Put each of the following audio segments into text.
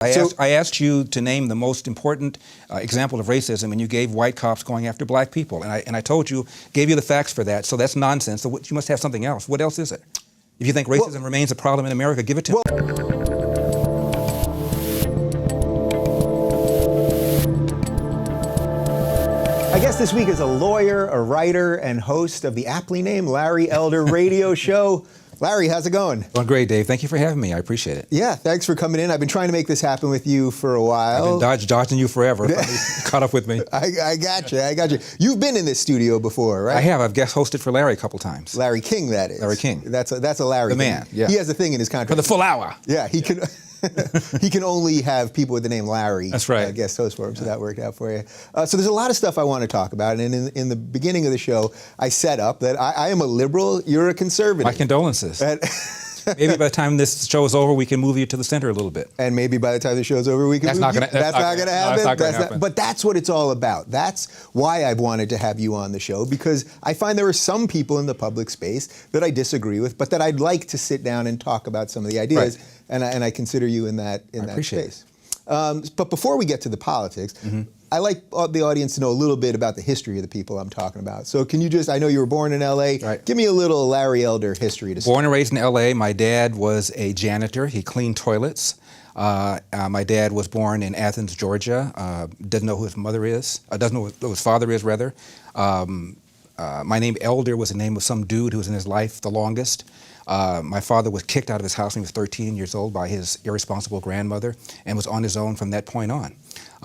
I asked you to name the most important example of racism, and you gave white cops going after black people. And I told you, gave you the facts for that, so that's nonsense. So you must have something else. What else is it? If you think racism remains a problem in America, give it to me. I guess this week is a lawyer, a writer, and host of the aptly named Larry Elder radio show. Larry, how's it going? Well, great, Dave. Thank you for having me. I appreciate it. Yeah, thanks for coming in. I've been trying to make this happen with you for a while. I've been dodging you forever. Caught up with me. I got you. You've been in this studio before, right? I have. I've guest hosted for Larry a couple times. Larry King, that is. Larry King. That's a Larry. The man, thing. yeah. He has a thing in his contract. For the full hour. Yeah, he can. He can only have people with the name Larry. That's right. Guest host for him, so that worked out for you. So there's a lot of stuff I want to talk about, and in the beginning of the show, I set up that I am a liberal, you're a conservative. My condolences. Maybe by the time this show is over, we can move you to the center a little bit. And maybe by the time the show's over, we can move you. That's not going to happen. That's not going to happen. But that's what it's all about. That's why I've wanted to have you on the show, because I find there are some people in the public space that I disagree with, but that I'd like to sit down and talk about some of the ideas. Right. And I consider you in that space. But before we get to the politics, I like the audience to know a little bit about the history of the people I'm talking about. So can you I know you were born in L.A. Right. Give me a little Larry Elder history to start. Born and raised in L.A. My dad was a janitor. He cleaned toilets. My dad was born in Athens, Georgia. Doesn't know who his mother is. Doesn't know who his father is, rather. My name Elder was the name of some dude who was in his life the longest. My father was kicked out of his house when he was 13 years old by his irresponsible grandmother and was on his own from that point on.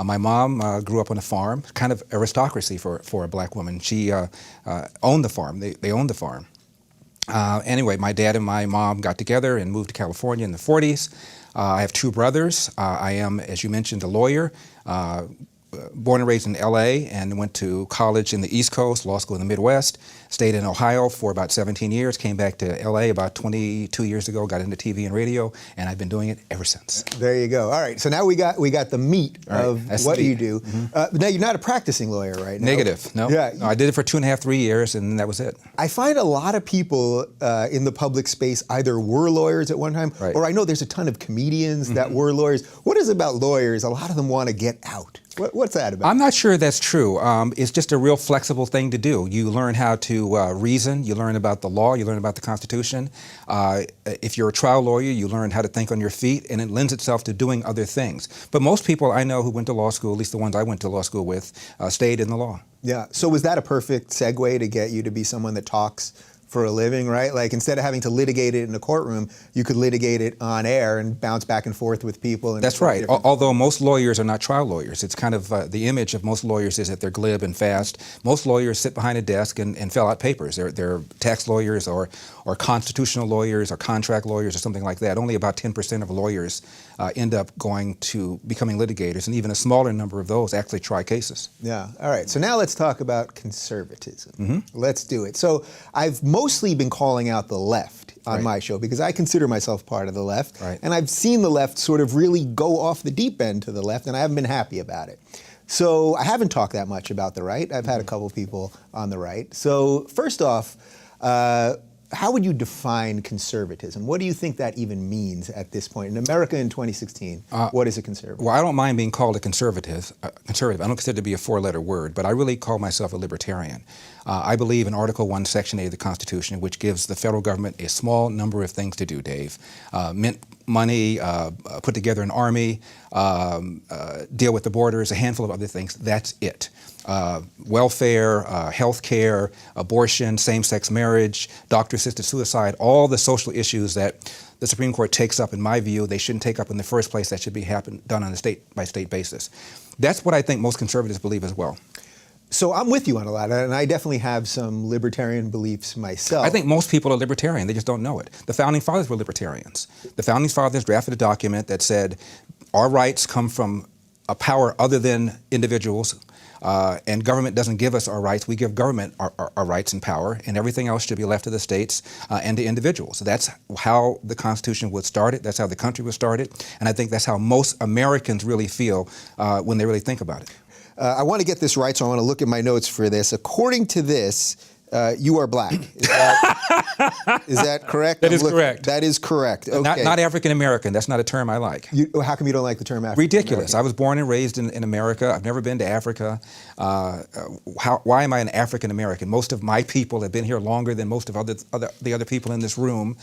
My mom grew up on a farm, kind of aristocracy for a black woman. She owned the farm. They owned the farm. Anyway, my dad and my mom got together and moved to California in the 40s. I have two brothers. I am, as you mentioned, a lawyer. Born and raised in L.A. and went to college in the East Coast, law school in the Midwest, stayed in Ohio for about 17 years, came back to L.A. about 22 years ago, got into TV and radio, and I've been doing it ever since. There you go. All right, so now we got the meat of what you do. Now, you're not a practicing lawyer right now. Negative, no. Yeah. No, I did it for 2.5, 3 years, and that was it. I find a lot of people in the public space either were lawyers at one time, or I know there's a ton of comedians that were lawyers. What is it about lawyers? A lot of them want to get out. What's that about? I'm not sure that's true. It's just a real flexible thing to do. You learn how to reason, you learn about the law, you learn about the Constitution. If you're a trial lawyer, you learn how to think on your feet, and it lends itself to doing other things. But most people I know who went to law school, at least the ones I went to law school with, stayed in the law. Yeah, so was that a perfect segue to get you to be someone that talks for a living, right? Like, instead of having to litigate it in a courtroom, you could litigate it on air and bounce back and forth with people. And that's right. Although most lawyers are not trial lawyers. It's kind of the image of most lawyers is that they're glib and fast. Most lawyers sit behind a desk and fill out papers. They're tax lawyers or constitutional lawyers or contract lawyers or something like that. Only about 10% of lawyers end up going to becoming litigators, and even a smaller number of those actually try cases. Yeah. All right. So now let's talk about conservatism. Let's do it. So I've mostly been calling out the left on my show because I consider myself part of the left. And I've seen the left sort of really go off the deep end to the left, and I haven't been happy about it. So I haven't talked that much about the right. I've had a couple people on the right. So first off, how would you define conservatism? What do you think that even means at this point? In America in 2016, what is a conservative? Well, I don't mind being called a conservative. I don't consider it to be a four-letter word, but I really call myself a libertarian. I believe in Article 1, Section 8 of the Constitution, which gives the federal government a small number of things to do, Dave. Mint money, put together an army, deal with the borders, a handful of other things. That's it. Welfare, health care, abortion, same-sex marriage, doctor-assisted suicide, all the social issues that the Supreme Court takes up, in my view, they shouldn't take up in the first place. That should be done on a state-by-state basis. That's what I think most conservatives believe as well. So I'm with you on a lot, and I definitely have some libertarian beliefs myself. I think most people are libertarian. They just don't know it. The Founding Fathers were libertarians. The Founding Fathers drafted a document that said our rights come from a power other than individuals, and government doesn't give us our rights. We give government our rights and power, and everything else should be left to the states and to individuals. So that's how the Constitution was started. That's how the country was started, and I think that's how most Americans really feel when they really think about it. I want to get this right, so I want to look at my notes for this. According to this, You are black. Is that correct? That is correct. That is correct. Okay. Not African American. That's not a term I like. How come you don't like the term African Ridiculous. American? I was born and raised in America. I've never been to Africa. Why am I an African American? Most of my people have been here longer than most of the other people in this room.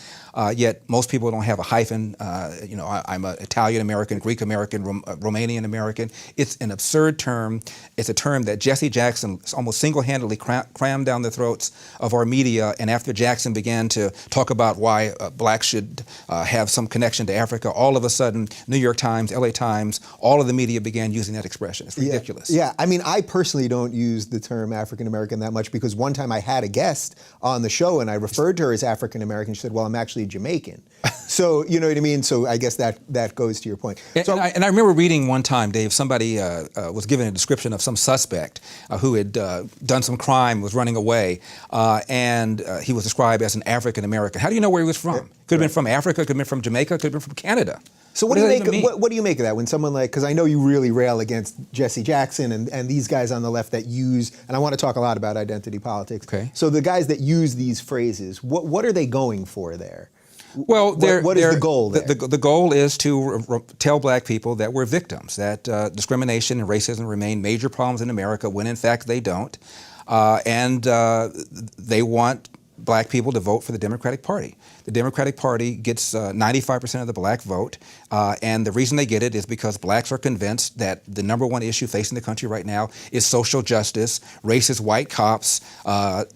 Yet most people don't have a hyphen. I'm an Italian American, Greek American, Romanian American. It's an absurd term. It's a term that Jesse Jackson almost single-handedly crammed down the throats of our media. And after Jackson began to talk about why blacks should have some connection to Africa, all of a sudden, New York Times, LA Times, all of the media began using that expression. It's ridiculous. Yeah, I mean, I personally don't use the term African American that much because one time I had a guest on the show and I referred to her as African American. She said, well, I'm actually Jamaican. So, you know what I mean? So I guess that goes to your point. So, and I remember reading one time, Dave, somebody was given a description of some suspect who had done some crime, was running away, and he was described as an African American. How do you know where he was from? Could have been from Africa, could have been from Jamaica, could have been from Canada. So what do you make of that when someone like, because I know you really rail against Jesse Jackson and these guys on the left that use, and I want to talk a lot about identity politics. Okay. So the guys that use these phrases, what are they going for there? Well, what is the goal there? The goal is to tell black people that we're victims, that discrimination and racism remain major problems in America when in fact they don't. And they want black people to vote for the Democratic Party. The Democratic Party gets 95% of the black vote, and the reason they get it is because blacks are convinced that the number one issue facing the country right now is social justice, racist white cops,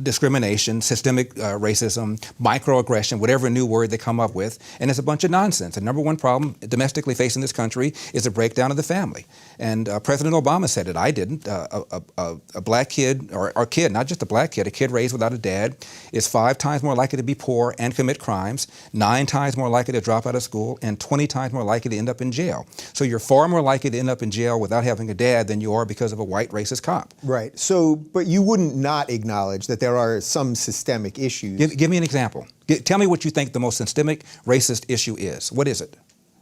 discrimination, systemic racism, microaggression, whatever new word they come up with, and it's a bunch of nonsense. The number one problem domestically facing this country is a breakdown of the family. And President Obama said it, I didn't. A black kid, or kid, not just a black kid, a kid raised without a dad is 5 times more likely to be poor and commit crimes, 9 times more likely to drop out of school, and 20 times more likely to end up in jail. So you're far more likely to end up in jail without having a dad than you are because of a white racist cop. Right. So, but you wouldn't not acknowledge that there are some systemic issues. Give me an example. Tell me what you think the most systemic racist issue is. What is it?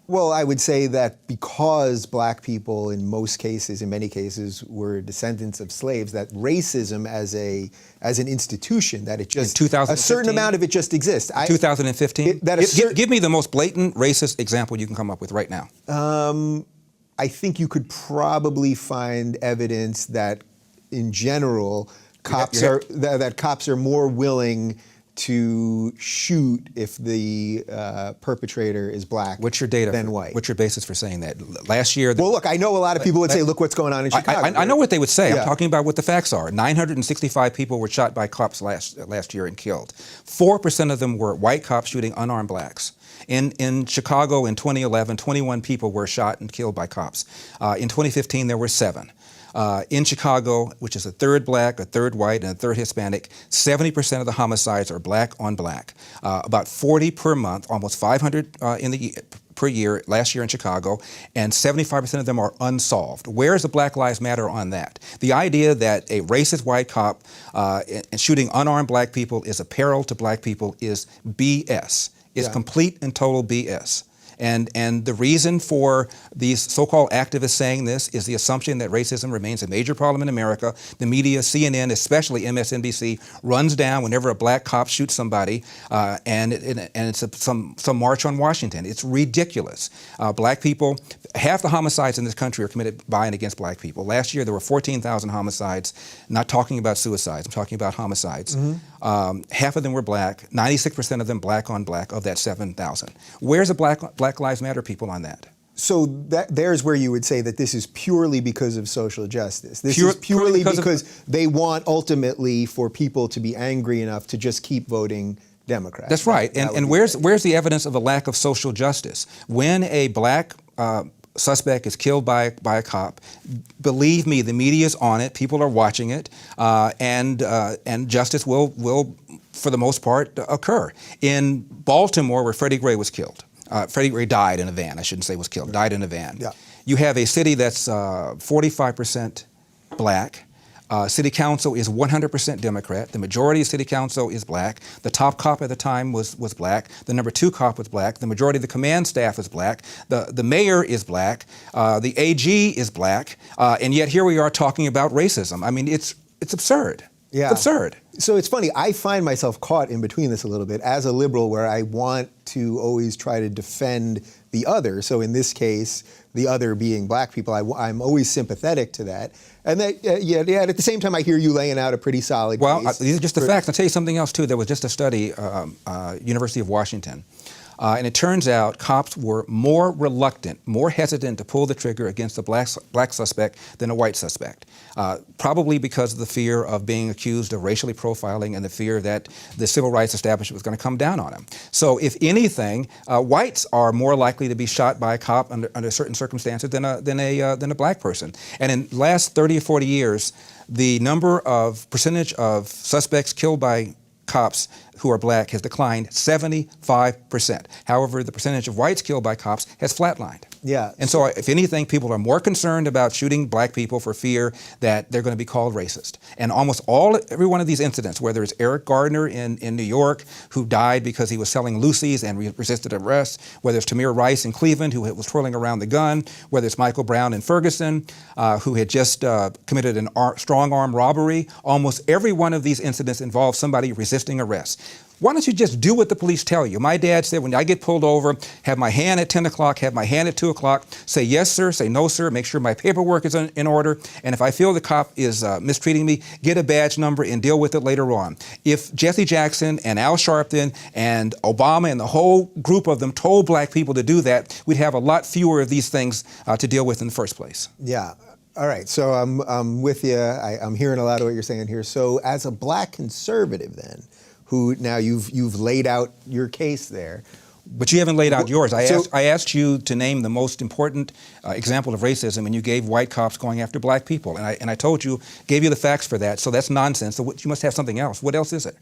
Well, I would say that because black people in many cases, were descendants of slaves, that racism as an institution, that it just, a certain amount of it just exists. 2015? Give me the most blatant racist example you can come up with right now. I think you could probably find evidence that in general, cops are more willing to shoot if the perpetrator is black than white. What's your basis for saying that? Last year... Well, look, I know a lot of people would say, look what's going on in Chicago. I know what they would say. Yeah. I'm talking about what the facts are. 965 people were shot by cops last year and killed. 4% of them were white cops shooting unarmed blacks. In Chicago in 2011, 21 people were shot and killed by cops. In 2015, there were 7. In Chicago, which is a third black, a third white, and a third Hispanic, 70% of the homicides are black on black. About 40 per month, almost 500 per year last year in Chicago, and 75% of them are unsolved. Where is the Black Lives Matter on that? The idea that a racist white cop shooting unarmed black people is a peril to black people is BS. It's complete and total BS. And the reason for these so-called activists saying this is the assumption that racism remains a major problem in America. The media, CNN, especially MSNBC, runs down whenever a black cop shoots somebody, and it's some march on Washington. It's ridiculous. Black people, half the homicides in this country are committed by and against black people. Last year there were 14,000 homicides. Not talking about suicides, I'm talking about homicides. Mm-hmm. Half of them were black, 96% of them black on black of that 7,000. Where's the Black Lives Matter people on that? So there's where you would say that this is purely because of social justice. This is purely because they want ultimately for people to be angry enough to just keep voting Democrat. That's right. And where's the evidence of a lack of social justice? When a black suspect is killed by a cop, believe me, the media is on it. People are watching it, and justice will, for the most part, occur. In Baltimore, where Freddie Gray was killed, Freddie Gray died in a van. I shouldn't say was killed. Died in a van. Yeah. You have a city that's 45% black. City council is 100% Democrat. The majority of city council is black. The top cop at the time was black. The number 2 cop was black. The majority of the command staff is black. The mayor is black. The AG is black. And yet here we are talking about racism. I mean, it's absurd. Yeah. It's absurd. So it's funny, I find myself caught in between this a little bit as a liberal where I want to always try to defend the other. So in this case, the other being black people, I'm always sympathetic to that. And that, at the same time, I hear you laying out a pretty solid case. These are just the facts. I'll tell you something else, too. There was just a study, University of Washington, and it turns out cops were more reluctant, more hesitant to pull the trigger against a black suspect than a white suspect, probably because of the fear of being accused of racially profiling and the fear that the civil rights establishment was going to come down on them. So if anything, whites are more likely to be shot by a cop under certain circumstances than a black person. And in the last 30 or 40 years, the percentage of suspects killed by cops who are black has declined 75%. However, the percentage of whites killed by cops has flatlined. Yeah. And so if anything, people are more concerned about shooting black people for fear that they're going to be called racist. And almost every one of these incidents, whether it's Eric Gardner in New York, who died because he was selling Lucy's and resisted arrest, whether it's Tamir Rice in Cleveland, who was twirling around the gun, whether it's Michael Brown in Ferguson, who had just committed a strong-arm robbery, almost every one of these incidents involved somebody resisting arrest. Why don't you just do what the police tell you? My dad said, when I get pulled over, have my hand at 10 o'clock, have my hand at 2 o'clock, say yes, sir, say no, sir, make sure my paperwork is in order, and if I feel the cop is mistreating me, get a badge number and deal with it later on. If Jesse Jackson and Al Sharpton and Obama and the whole group of them told black people to do that, we'd have a lot fewer of these things to deal with in the first place. Yeah. All right, so I'm with you. I'm hearing a lot of what you're saying here. So as a black conservative then, who now you've laid out your case there. But you haven't laid out yours. I asked you to name the most important example of racism, and you gave white cops going after black people. And I told you, gave you the facts for that, so that's nonsense. So you must have something else. What else is it?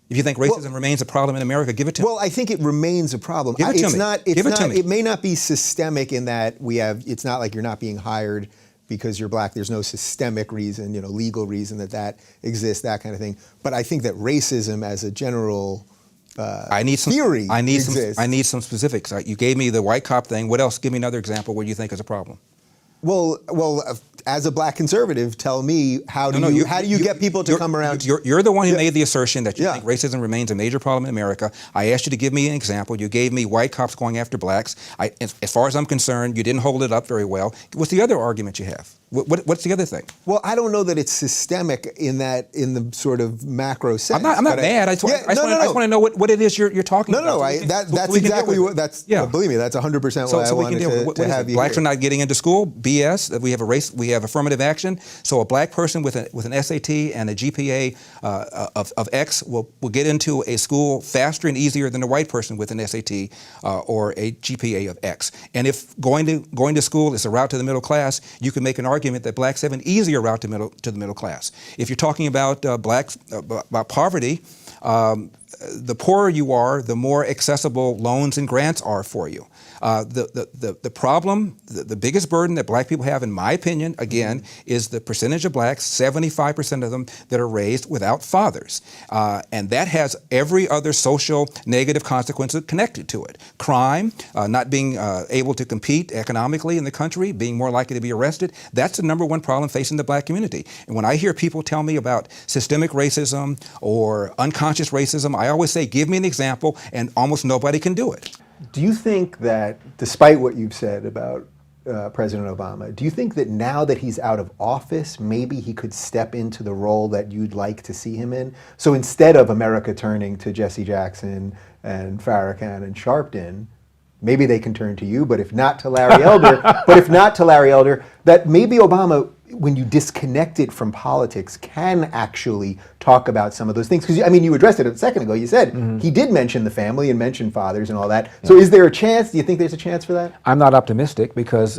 If you think racism remains a problem in America, give it to me. Well, I think it remains a problem. Give it to me. It may not be systemic in that it's not like you're not being hired because you're black. There's no systemic reason, legal reason that exists, that kind of thing. But I think that racism as a general theory exists. I need some specifics. You gave me the white cop thing. What else? Give me another example where you think is a problem. Well, as a black conservative, tell me how do you get people to come around? You're the one who made the assertion that you think racism remains a major problem in America. I asked you to give me an example. You gave me white cops going after blacks. As far as I'm concerned, you didn't hold it up very well. What's the other argument you have? What's the other thing? Well, I don't know that it's systemic in the sort of macro sense. I'm not mad. I just want to know what it is you're talking about. That's exactly what believe me, that's 100% why I wanted to have you Blacks here. are not getting into school. BS. We have affirmative action. So a black person with an SAT and a GPA of X will get into a school faster and easier than a white person with an SAT or a GPA of X. And if going to school is a route to the middle class, you can make an argument that blacks have an easier route to the middle class. If you're talking about about poverty, the poorer you are, the more accessible loans and grants are for you. The problem, the biggest burden that black people have, in my opinion, again, is the percentage of blacks, 75% of them, that are raised without fathers. And that has every other social negative consequence connected to it. Crime, not being able to compete economically in the country, being more likely to be arrested, that's the number one problem facing the black community. And when I hear people tell me about systemic racism or unconscious racism, I always say, give me an example, and almost nobody can do it. Do you think that, despite what you've said about President Obama, do you think that now that he's out of office, maybe he could step into the role that you'd like to see him in? So instead of America turning to Jesse Jackson and Farrakhan and Sharpton, maybe they can turn to you, but if not to Larry Elder, that maybe Obama, when you disconnect it from politics, can actually talk about some of those things. Because, you addressed it a second ago. You said he did mention the family and mention fathers and all that. Yeah. So is there a chance? Do you think there's a chance for that? I'm not optimistic because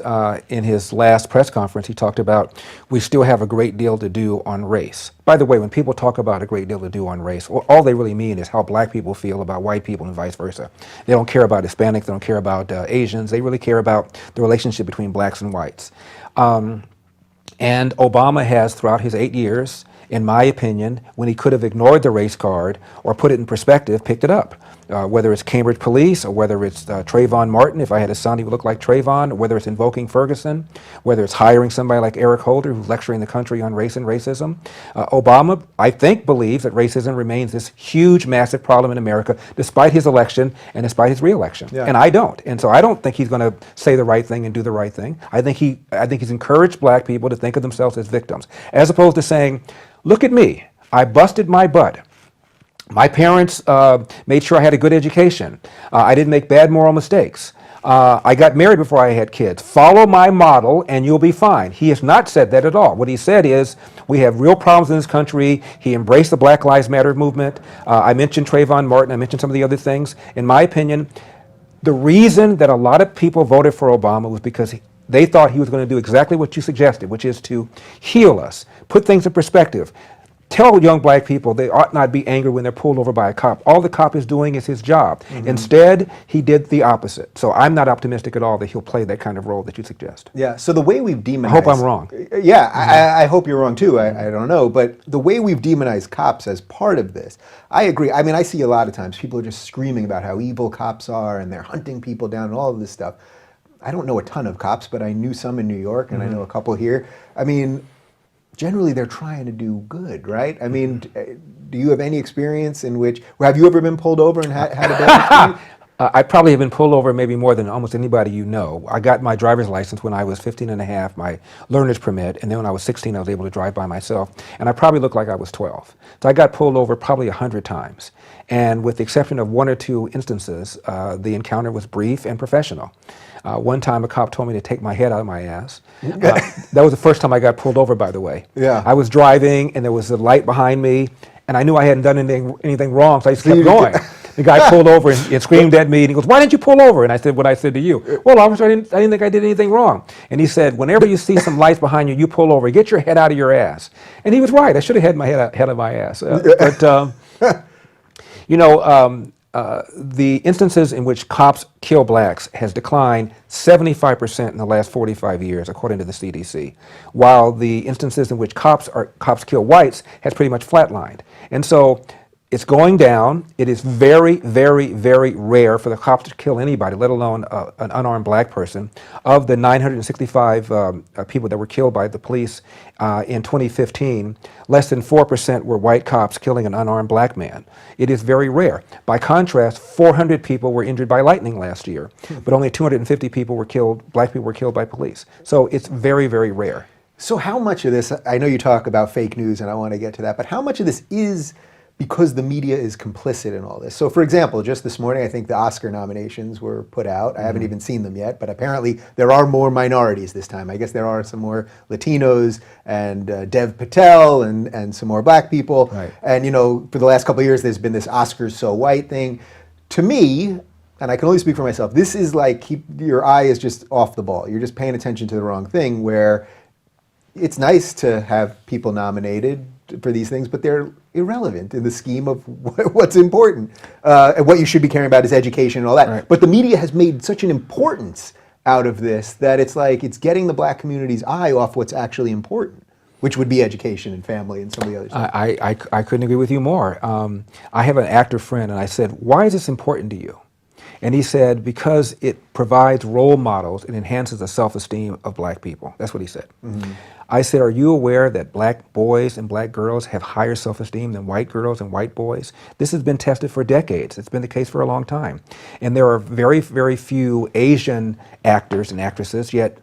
in his last press conference, he talked about we still have a great deal to do on race. By the way, when people talk about a great deal to do on race, all they really mean is how black people feel about white people and vice versa. They don't care about Hispanics. They don't care about Asians. They really care about the relationship between blacks and whites. And Obama has, throughout his 8 years, in my opinion, when he could have ignored the race card or put it in perspective, picked it up. whether it's Cambridge Police or whether it's Trayvon Martin, if I had a son he would look like Trayvon, or whether it's invoking Ferguson, whether it's hiring somebody like Eric Holder who's lecturing the country on race and racism. Obama, I think, believes that racism remains this huge, massive problem in America despite his election and despite his re-election. Yeah. And I don't. And so I don't think he's going to say the right thing and do the right thing. I think he's encouraged black people to think of themselves as victims, as opposed to saying, look at me, I busted my butt. My parents made sure I had a good education. I didn't make bad moral mistakes. I got married before I had kids. Follow my model and you'll be fine. He has not said that at all. What he said is, we have real problems in this country. He embraced the Black Lives Matter movement. I mentioned Trayvon Martin. I mentioned some of the other things. In my opinion, the reason that a lot of people voted for Obama was because they thought he was going to do exactly what you suggested, which is to heal us, put things in perspective. Tell young black people they ought not be angry when they're pulled over by a cop. All the cop is doing is his job. Mm-hmm. Instead, he did the opposite. So I'm not optimistic at all that he'll play that kind of role that you suggest. Yeah, so the way we've demonized... I hope I'm wrong. Yeah, I hope you're wrong too. I don't know. But the way we've demonized cops as part of this, I agree. I mean, I see a lot of times people are just screaming about how evil cops are and they're hunting people down and all of this stuff. I don't know a ton of cops, but I knew some in New York and I know a couple here. I mean, generally they're trying to do good, right? I mean, do you have any experience in which, have you ever been pulled over and had a bad experience? I probably have been pulled over maybe more than almost anybody you know. I got my driver's license when I was 15 and a half, my learner's permit, and then when I was 16 I was able to drive by myself, and I probably looked like I was 12. So I got pulled over probably 100 times, and with the exception of one or two instances, the encounter was brief and professional. One time a cop told me to take my head out of my ass. That was the first time I got pulled over, by the way. Yeah. I was driving and there was a light behind me and I knew I hadn't done anything wrong, so I just kept going. The guy pulled over and screamed at me and he goes, "Why didn't you pull over?" And I said what I said to you. "Well, officer, I didn't think I did anything wrong." And he said, "Whenever you see some lights behind you, you pull over. Get your head out of your ass." And he was right. I should have had my head out of my ass. The instances in which cops kill blacks has declined 75% in the last 45 years, according to the CDC, while the instances in which cops kill whites has pretty much flatlined. And so it's going down. It is very, very, very rare for the cops to kill anybody, let alone an unarmed black person. Of the 965 people that were killed by the police in 2015, less than 4% were white cops killing an unarmed black man. It is very rare. By contrast, 400 people were injured by lightning last year, but only 250 people were killed, black people were killed by police. So it's very, very rare. So how much of this, I know you talk about fake news and I want to get to that, but how much of this is because the media is complicit in all this? So for example, just this morning, I think the Oscar nominations were put out. I haven't even seen them yet, but apparently there are more minorities this time. I guess there are some more Latinos and Dev Patel and some more black people. Right. And you know, for the last couple of years, there's been this Oscars so white thing. To me, and I can only speak for myself, this is like your eye is just off the ball. You're just paying attention to the wrong thing, where it's nice to have people nominated for these things, but they're irrelevant in the scheme of what's important. And what you should be caring about is education and all that. Right. But the media has made such an importance out of this that it's like it's getting the black community's eye off what's actually important, which would be education and family and some of the other stuff. I couldn't agree with you more. I have an actor friend and I said, "Why is this important to you?" And he said, "Because it provides role models and enhances the self-esteem of black people." That's what he said. Mm-hmm. I said, "Are you aware that black boys and black girls have higher self-esteem than white girls and white boys?" This has been tested for decades. It's been the case for a long time. And there are very, very few Asian actors and actresses, yet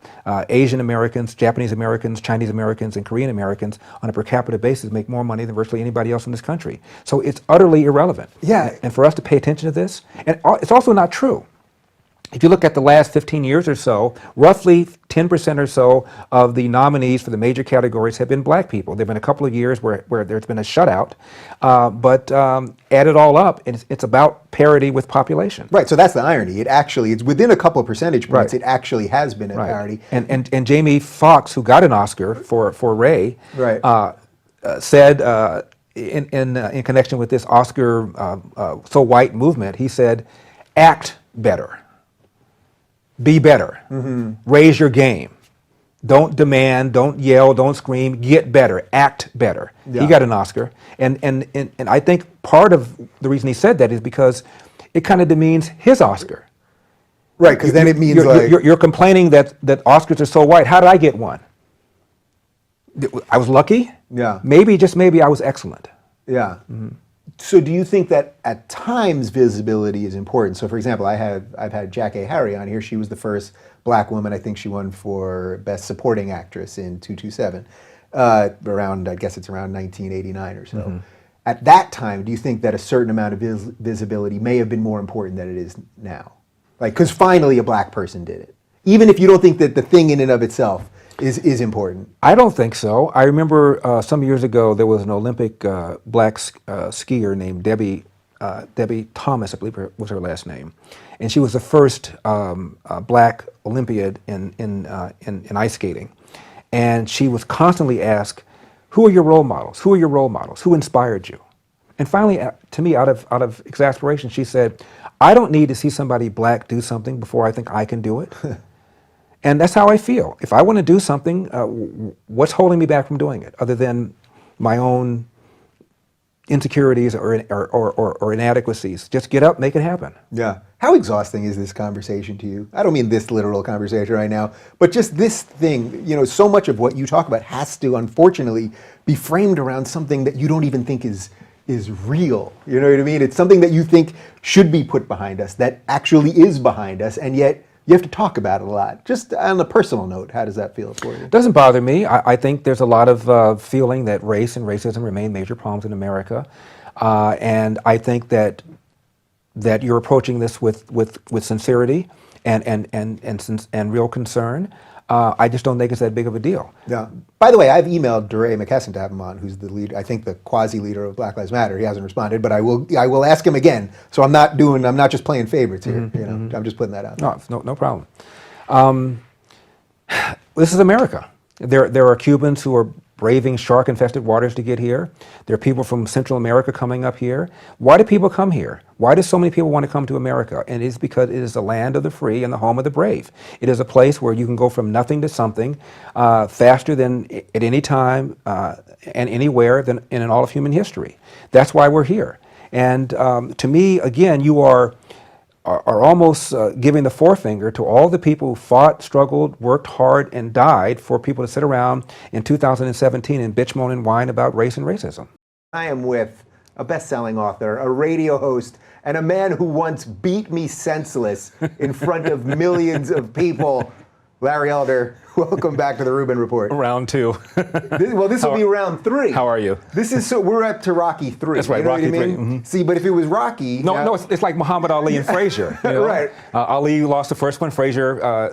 Asian Americans, Japanese Americans, Chinese Americans, and Korean Americans on a per capita basis make more money than virtually anybody else in this country. So it's utterly irrelevant. Yeah. And for us to pay attention to this, and it's also not true. If you look at the last 15 years or so, roughly 10% or so of the nominees for the major categories have been black people. There have been a couple of years where there's been a shutout, but add it all up, and it's about parity with population. Right, so that's the irony. It's within a couple of percentage points, Right. it actually has been a Right. parity. And Jamie Foxx, who got an Oscar for Ray, Right. said in connection with this Oscar so white movement, he said, "Act better. Be better. Mm-hmm. Raise your game. Don't demand, don't yell, don't scream, get better, act better." Yeah. He got an Oscar. And I think part of the reason he said that is because it kind of demeans his Oscar. Right, because then it means you're complaining that Oscars are so white. How did I get one? I was lucky. Yeah. Maybe, just maybe, I was excellent. Yeah. Mm-hmm. So do you think that at times visibility is important? So for example, I've had Jack A. Harry on here. She was the first black woman. I think she won for Best Supporting Actress in 227. I guess it's around 1989 or so. Mm-hmm. At that time, do you think that a certain amount of visibility may have been more important than it is now? Like, because finally a black person did it. Even if you don't think that the thing in and of itself is important. I don't think so. I remember some years ago there was an Olympic black skier named Debbie Thomas, I believe was her last name, and she was the first black Olympiad in ice skating, and she was constantly asked, "Who are your role models? Who are your role models? Who inspired you?" And finally, to me, out of exasperation, she said, "I don't need to see somebody black do something before I think I can do it." And that's how I feel. If I want to do something, what's holding me back from doing it, other than my own insecurities or inadequacies? Just get up, make it happen. Yeah. How exhausting is this conversation to you? I don't mean this literal conversation right now, but just this thing. You know, so much of what you talk about has to, unfortunately, be framed around something that you don't even think is real. You know what I mean? It's something that you think should be put behind us, that actually is behind us, and yet you have to talk about it a lot. Just on a personal note, how does that feel for you? It doesn't bother me. I think there's a lot of feeling that race and racism remain major problems in America, and I think that you're approaching this with sincerity and real concern. I just don't think it's that big of a deal. Yeah. By the way, I've emailed DeRay McKesson to have him on, who's the lead, I think the quasi-leader of Black Lives Matter. He hasn't responded, but I will ask him again. So I'm not just playing favorites here. Mm-hmm, you know, mm-hmm. I'm just putting that out. No problem. This is America. There are Cubans who are braving shark-infested waters to get here. There are people from Central America coming up here. Why do people come here? Why do so many people want to come to America? And it is because it is the land of the free and the home of the brave. It is a place where you can go from nothing to something faster than at any time and anywhere than in all of human history. That's why we're here. And to me, again, you are almost giving the forefinger to all the people who fought, struggled, worked hard, and died for people to sit around in 2017 and bitch, moan, and whine about race and racism. I am with a best-selling author, a radio host, and a man who once beat me senseless in front of millions of people. Larry Elder, welcome back to the Rubin Report. Round two. This will be round three. How are you? We're up to Rocky 3. That's right, you know Rocky what I mean? 3. Mm-hmm. See, but if it was Rocky... No, it's like Muhammad Ali and Frazier. You know? Right. Ali lost the first one,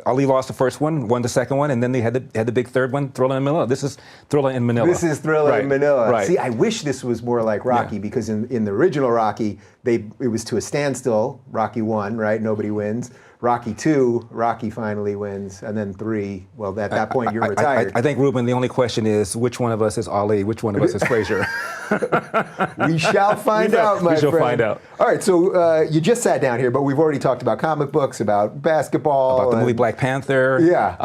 Ali lost the first one, won the second one, and then they had the big third one, Thriller in Manila. This is Thriller in Manila. This is Thriller in Manila. Right. See, I wish this was more like Rocky, because in the original Rocky, it was to a standstill. Rocky 1, right? Nobody wins. Rocky 2, Rocky finally wins, and then 3, well, at that point, you're retired. I think, Rubin, the only question is, which one of us is Ali, which one of us is Frazier? We shall find out, my friend. We shall find out. All right, so you just sat down here, but we've already talked about comic books, about basketball. About the movie Black Panther. Yeah.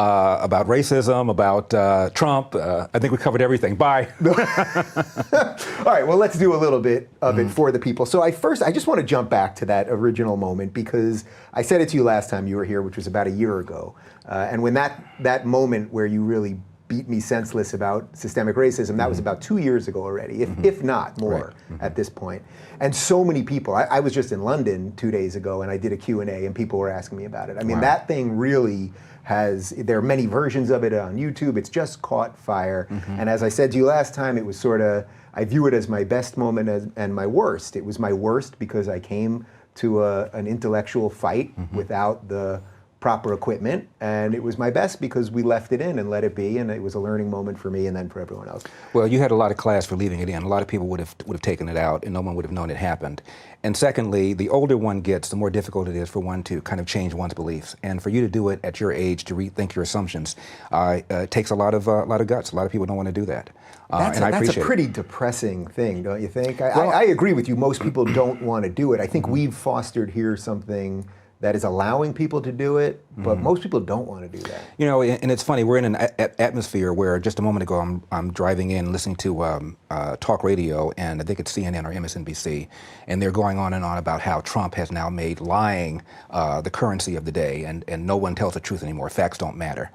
About racism, about Trump. I think we covered everything. Bye. All right, well, let's do a little bit of it for the people. So I just want to jump back to that original moment, because I said it to you last time you were here, which was about a year ago. And when that moment where you really beat me senseless about systemic racism, that was about 2 years ago already, if not more at this point. And so many people, I was just in London 2 days ago, and I did a Q&A, and people were asking me about it. I mean, that thing really there are many versions of it on YouTube. It's just caught fire. And as I said to you last time, it was sort of, I view it as my best moment and my worst. It was my worst because I came to an intellectual fight without the proper equipment, and it was my best because we left it in and let it be, and it was a learning moment for me and then for everyone else. Well, you had a lot of class for leaving it in. A lot of people would have taken it out, and no one would have known it happened. And secondly, the older one gets, the more difficult it is for one to kind of change one's beliefs. And for you to do it at your age, to rethink your assumptions, it takes a lot of guts. A lot of people don't want to do that. That's a pretty depressing thing, don't you think? I agree with you. Most people don't want to do it. I think we've fostered here something that is allowing people to do it, but most people don't want to do that. You know, and it's funny, we're in an atmosphere where just a moment ago I'm driving in listening to talk radio, and I think it's CNN or MSNBC, and they're going on and on about how Trump has now made lying the currency of the day, and no one tells the truth anymore. Facts don't matter.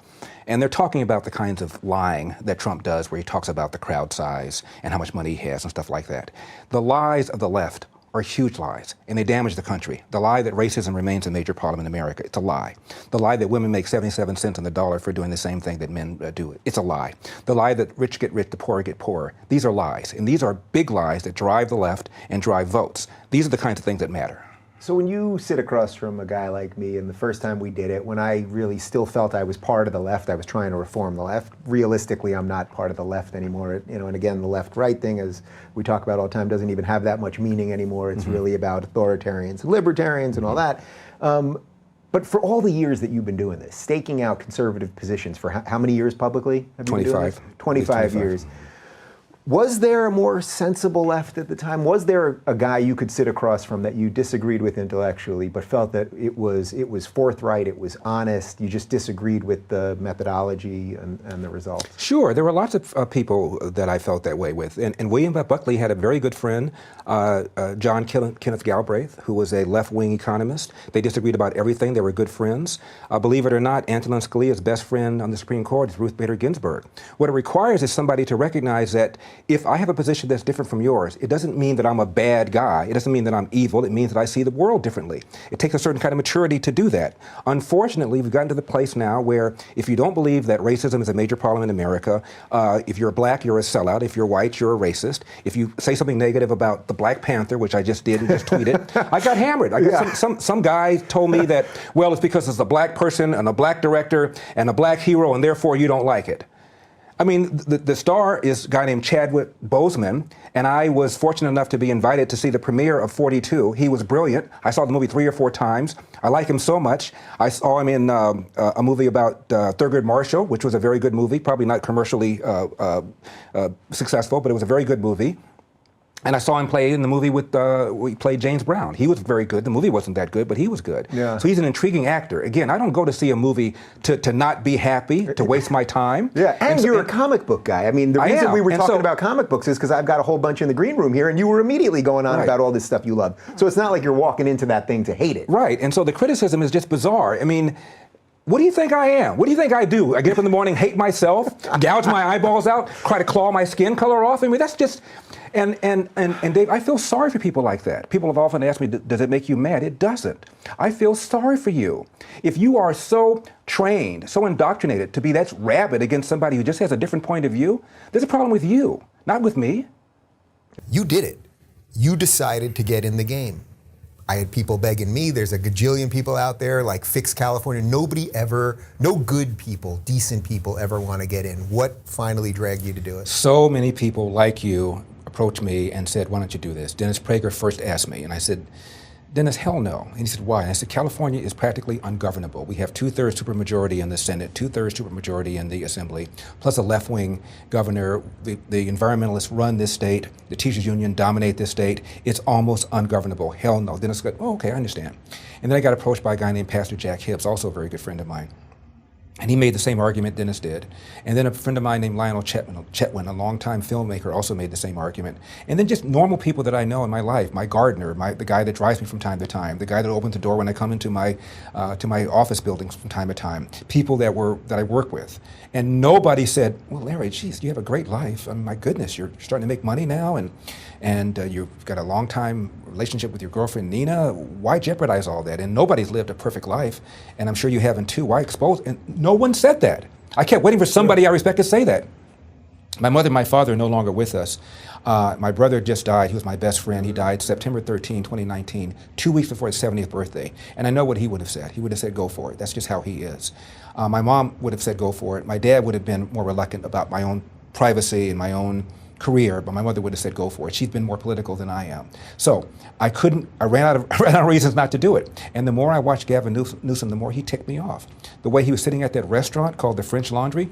And they're talking about the kinds of lying that Trump does, where he talks about the crowd size and how much money he has and stuff like that. The lies of the left are huge lies, and they damage the country. The lie that racism remains a major problem in America, it's a lie. The lie that women make 77 cents on the dollar for doing the same thing that men do, it's a lie. The lie that rich get rich, the poor get poorer, these are lies. And these are big lies that drive the left and drive votes. These are the kinds of things that matter. So when you sit across from a guy like me, and the first time we did it, when I really still felt I was part of the left, I was trying to reform the left. Realistically, I'm not part of the left anymore. You know, and again, the left-right thing, as we talk about all the time, doesn't even have that much meaning anymore. It's really about authoritarians and libertarians and all that. But for all the years that you've been doing this, staking out conservative positions for how many years publicly have you 25. been doing this? 25 years. Was there a more sensible left at the time? Was there a guy you could sit across from that you disagreed with intellectually, but felt that it was forthright, it was honest, you just disagreed with the methodology and the results? Sure, there were lots of people that I felt that way with. And William Buckley had a very good friend, John Kenneth Galbraith, who was a left-wing economist. They disagreed about everything. They were good friends. Believe it or not, Antonin Scalia's best friend on the Supreme Court is Ruth Bader Ginsburg. What it requires is somebody to recognize that if I have a position that's different from yours, it doesn't mean that I'm a bad guy. It doesn't mean that I'm evil. It means that I see the world differently. It takes a certain kind of maturity to do that. Unfortunately, we've gotten to the place now where if you don't believe that racism is a major problem in America, if you're black, you're a sellout. If you're white, you're a racist. If you say something negative about the Black Panther, which I just did and just tweeted, I got hammered. Some guy told me that, well, it's because it's a black person and a black director and a black hero, and therefore you don't like it. I mean, the star is a guy named Chadwick Boseman, and I was fortunate enough to be invited to see the premiere of 42. He was brilliant. I saw the movie 3 or 4 times. I like him so much. I saw him in a movie about Thurgood Marshall, which was a very good movie, probably not commercially successful, but it was a very good movie. And I saw him play in the movie with, we played James Brown. He was very good. The movie wasn't that good, but he was good. Yeah. So he's an intriguing actor. Again, I don't go to see a movie to not be happy, to waste my time. Yeah, and you're a comic book guy. I mean, the reason we were talking about comic books is because I've got a whole bunch in the green room here, and you were immediately going on about all this stuff you love. So it's not like you're walking into that thing to hate it. Right, and so the criticism is just bizarre. I mean, what do you think I am? What do you think I do? I get up in the morning, hate myself, gouge my eyeballs out, try to claw my skin color off? I mean, that's just... And Dave, I feel sorry for people like that. People have often asked me, does it make you mad? It doesn't. I feel sorry for you. If you are so trained, so indoctrinated to be that rabid against somebody who just has a different point of view, there's a problem with you, not with me. You did it. You decided to get in the game. I had people begging me, there's a gajillion people out there, like Fix California. No good people, decent people ever want to get in. What finally dragged you to do it? So many people like you approached me and said, why don't you do this? Dennis Prager first asked me, and I said, Dennis, hell no. And he said, why? And I said, California is practically ungovernable. We have 2/3 supermajority in the Senate, 2/3 supermajority in the Assembly, plus a left-wing governor. The environmentalists run this state. The teachers union dominate this state. It's almost ungovernable. Hell no. Dennis said, oh, okay, I understand. And then I got approached by a guy named Pastor Jack Hibbs, also a very good friend of mine. And he made the same argument Dennis did. And then a friend of mine named Lionel Chetwin, a longtime filmmaker, also made the same argument. And then just normal people that I know in my life, my gardener, the guy that drives me from time to time, the guy that opens the door when I come into my office buildings from time to time, people that I work with. And nobody said, well, Larry, geez, you have a great life. I mean, my goodness, you're starting to make money now, and you've got a long-time relationship with your girlfriend, Nina. Why jeopardize all that? And nobody's lived a perfect life, and I'm sure you haven't too. Why expose? And no one said that. I kept waiting for somebody I respect to say that. My mother and my father are no longer with us. My brother just died. He was my best friend. He died September 13, 2019, 2 weeks before his 70th birthday. And I know what he would have said. He would have said, go for it. That's just how he is. My mom would have said, go for it. My dad would have been more reluctant about my own privacy and my own career, but my mother would have said, go for it. She's been more political than I am. So I ran out of reasons not to do it. And the more I watched Gavin Newsom, the more he ticked me off. The way he was sitting at that restaurant called the French Laundry,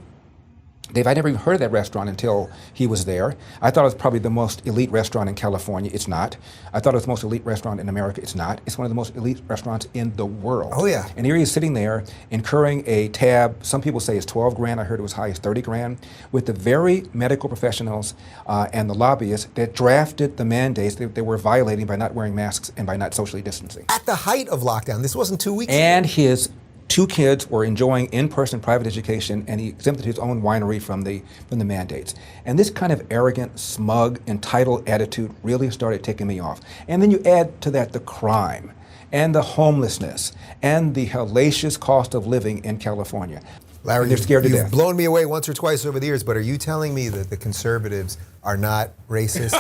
Dave, I never even heard of that restaurant until he was there. I thought it was probably the most elite restaurant in California. It's not. I thought it was the most elite restaurant in America. It's not. It's one of the most elite restaurants in the world. Oh, yeah. And here he is sitting there incurring a tab, some people say it's 12 grand, I heard it was high as 30 grand, with the very medical professionals and the lobbyists that drafted the mandates that they were violating by not wearing masks and by not socially distancing. At the height of lockdown, this wasn't 2 weeks And ago. his 2 kids were enjoying in-person private education, and he exempted his own winery from the mandates. And this kind of arrogant, smug, entitled attitude really started ticking me off. And then you add to that the crime and the homelessness and the hellacious cost of living in California. Larry, They're scared to you've death. blown me away once or twice over the years, but are you telling me that the conservatives are not racist?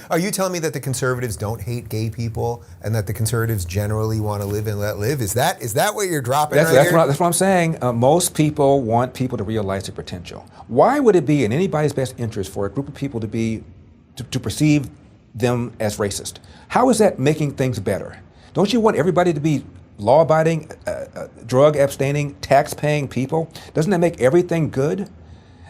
Are you telling me that the conservatives don't hate gay people and that the conservatives generally want to live and let live? Is that what you're dropping right here? That's what I'm saying. Most people want people to realize their potential. Why would it be in anybody's best interest for a group of people to perceive them as racist? How is that making things better? Don't you want everybody to be law-abiding, drug-abstaining, tax-paying people? Doesn't that make everything good?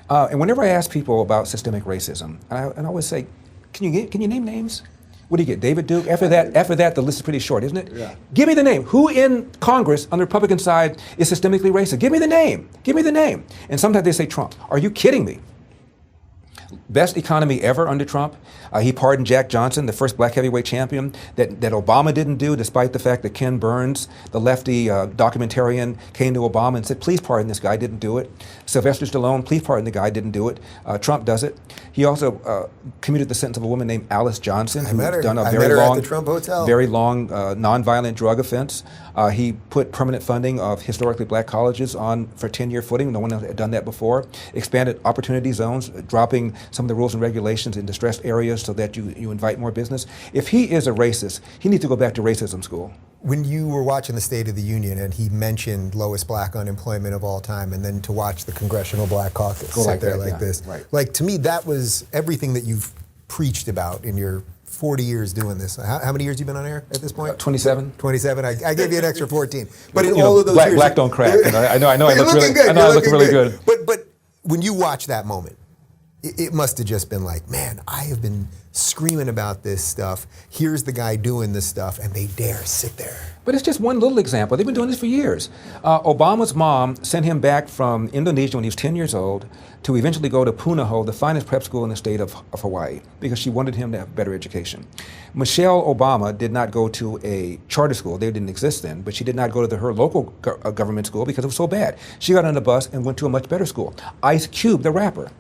And whenever I ask people about systemic racism, and I always say, can you name names? What do you get? David Duke? After that, the list is pretty short, isn't it? Yeah. Give me the name. Who in Congress on the Republican side is systemically racist? Give me the name. Give me the name. And sometimes they say Trump. Are you kidding me? Best economy ever under Trump. He pardoned Jack Johnson, the first black heavyweight champion, that Obama didn't do, despite the fact that Ken Burns, the lefty documentarian, came to Obama and said, please pardon this guy, didn't do it. Sylvester Stallone, please pardon the guy, didn't do it. Trump does it. He also commuted the sentence of a woman named Alice Johnson, who had done a very long, at the Trump Hotel. very long nonviolent drug offense. He put permanent funding of historically black colleges on for 10-year footing. No one else had done that before. Expanded opportunity zones, dropping some of the rules and regulations in distressed areas so that you invite more business. If he is a racist, he needs to go back to racism school. When you were watching the State of the Union and he mentioned lowest black unemployment of all time, and then to watch the Congressional Black Caucus sit there like this, right. like to me that was everything that you've preached about in your 40 years doing this. How many years you been on air at this point? 27. 27. I gave you an extra 14. But in all of those years, black don't crack. I know. I look really. Good. I know I look really good. But when you watch that moment, it must have just been like, man, I have been screaming about this stuff. Here's the guy doing this stuff, and they dare sit there. But it's just one little example. They've been doing this for years. Obama's mom sent him back from Indonesia when he was 10 years old to eventually go to Punahou, the finest prep school in the state of Hawaii, because she wanted him to have better education. Michelle Obama did not go to a charter school. They didn't exist then, but she did not go to her local government school because it was so bad. She got on a bus and went to a much better school. Ice Cube, the rapper.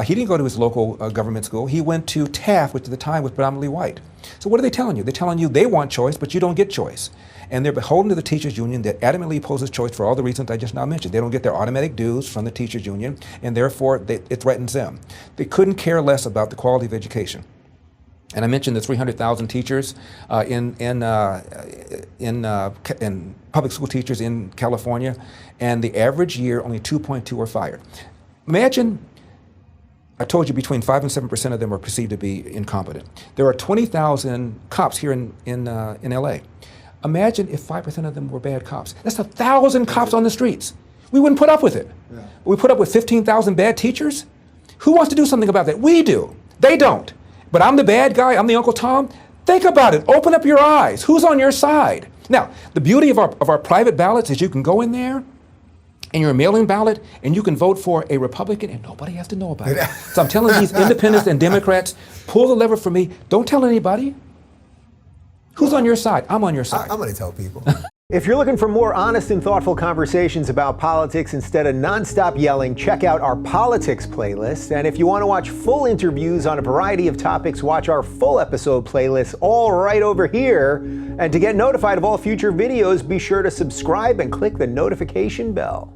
He didn't go to his local government school. He went to Taft, which at the time was predominantly white. So what are they telling you? They're telling you they want choice, but you don't get choice. And they're beholden to the teachers union that adamantly opposes choice for all the reasons I just now mentioned. They don't get their automatic dues from the teachers union, and therefore it threatens them. They couldn't care less about the quality of education. And I mentioned the 300,000 teachers in public school teachers in California, and the average year only 2.2 are fired. Imagine. I told you between 5 and 7% of them are perceived to be incompetent. There are 20,000 cops here in LA. Imagine if 5% of them were bad cops. That's 1,000 cops on the streets. We wouldn't put up with it. Yeah. We put up with 15,000 bad teachers. Who wants to do something about that? We do. They don't. But I'm the bad guy. I'm the Uncle Tom. Think about it. Open up your eyes. Who's on your side? Now, the beauty of our private ballots is you can go in there and you're a mail-in ballot, and you can vote for a Republican, and nobody has to know about it. So I'm telling these independents and Democrats, pull the lever for me. Don't tell anybody. Who's on your side? I'm on your side. I'm going to tell people. If you're looking for more honest and thoughtful conversations about politics instead of nonstop yelling, check out our politics playlist. And if you want to watch full interviews on a variety of topics, watch our full episode playlist all right over here. And to get notified of all future videos, be sure to subscribe and click the notification bell.